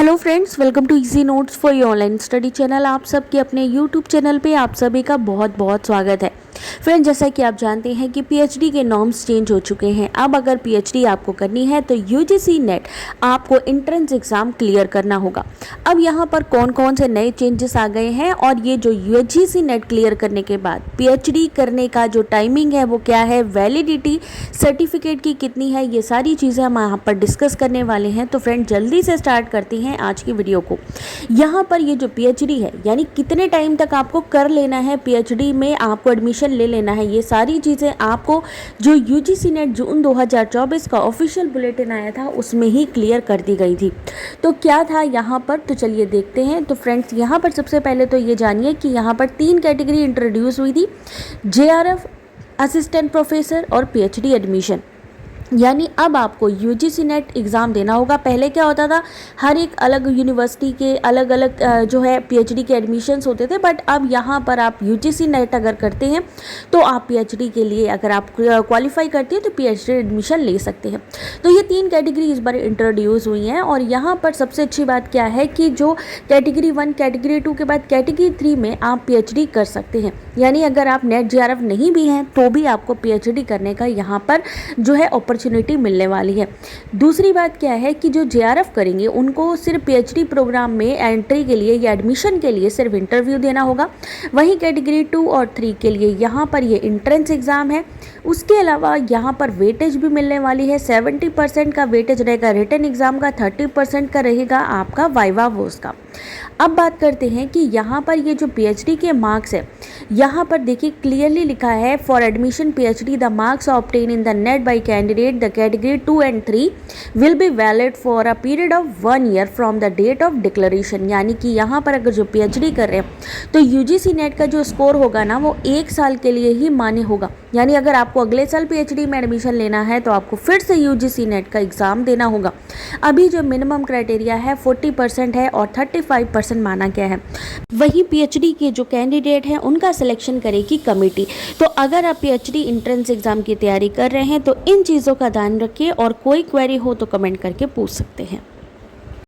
Hello friends, welcome to easy notes for your online study channel. आप सबके अपने YouTube channel पे आप सभी का बहुत बहुत स्वागत है। फ्रेंड्स, जैसा कि आप जानते हैं कि पीएचडी के नॉर्म्स चेंज हो चुके हैं। अब अगर पीएचडी आपको करनी है तो यूजीसी नेट आपको एंट्रेंस एग्ज़ाम क्लियर करना होगा। अब यहाँ पर कौन कौन से नए चेंजेस आ गए हैं और ये जो यूजीसी नेट क्लियर करने के बाद पीएचडी करने का जो टाइमिंग है वो क्या है, वैलिडिटी सर्टिफिकेट की कितनी है, ये सारी चीज़ें हम यहाँ पर डिस्कस करने वाले हैं। तो फ्रेंड, जल्दी से स्टार्ट करते हैं आज की वीडियो को। यहाँ पर ये जो पीएचडी है यानी कितने टाइम तक आपको कर लेना है, पीएचडी में आपको एडमिशन ले लेना है, ये सारी चीज़ें आपको जो यूजीसी नेट जून 2024 का ऑफिशियल बुलेटिन आया था उसमें ही क्लियर कर दी गई थी। तो क्या था यहाँ पर, तो चलिए देखते हैं। तो फ्रेंड्स, यहाँ पर सबसे पहले तो ये जानिए कि यहाँ पर 3 कैटेगरी इंट्रोड्यूस हुई थी, जेआरएफ, असिस्टेंट प्रोफेसर और पीएचडी एडमिशन। यानी अब आपको यूजीसी नेट एग्ज़ाम देना होगा। पहले क्या होता था, हर एक अलग यूनिवर्सिटी के अलग अलग जो है पीएचडी के एडमिशन्स होते थे, बट अब यहाँ पर आप यूजीसी नेट अगर करते हैं तो आप पीएचडी के लिए अगर आप क्वालिफाई करते हैं तो पीएचडी एडमिशन ले सकते हैं। तो ये 3 कैटेगरी इस बार इंट्रोड्यूस हुई हैं और यहाँ पर सबसे अच्छी बात क्या है कि जो कैटेगरी 1, कैटेगरी 2 के बाद कैटेगरी 3 में आप पीएचडी कर सकते हैं। यानी अगर आप नेट जेआरएफ नहीं भी हैं तो भी आपको पीएचडी करने का यहाँ पर जो है अपॉर्चुनिटी मिलने वाली है। दूसरी बात क्या है कि जो जेआरएफ करेंगे उनको सिर्फ पीएचडी प्रोग्राम में एंट्री के लिए या एडमिशन के लिए सिर्फ इंटरव्यू देना होगा। वहीं कैटेगरी 2 और 3 के लिए यहाँ पर ये एंट्रेंस एग्ज़ाम है। उसके अलावा यहाँ पर वेटेज भी मिलने वाली है। 70% का वेटेज रहेगा रिटन एग्ज़ाम का, 30% का रहेगा आपका वाइवा वोस का। अब बात करते हैं कि यहाँ पर ये जो पीएचडी के मार्क्स है, यहाँ पर देखिए क्लियरली लिखा है, for admission PhD the marks obtain in the NET by candidate the category 2 and 3 will be valid for a period of 1 year from the date of declaration. यानी कि यहाँ पर अगर जो पीएचडी कर रहे हैं तो यूजीसी नेट का जो स्कोर होगा ना वो 1 साल के लिए ही मान्य होगा। यानी अगर आपको अगले साल पीएचडी में एडमिशन लेना है तो आपको फिर से यूजीसी नेट का एग्ज़ाम देना होगा। अभी जो मिनिमम क्राइटेरिया है 40% है और 35% माना गया है। वही पीएचडी के जो कैंडिडेट हैं उनका सिलेक्शन करेगी कमेटी। तो अगर आप पीएचडी एंट्रेंस एग्ज़ाम की तैयारी कर रहे हैं तो इन चीज़ों का ध्यान रखिए और कोई क्वेरी हो तो कमेंट करके पूछ सकते हैं।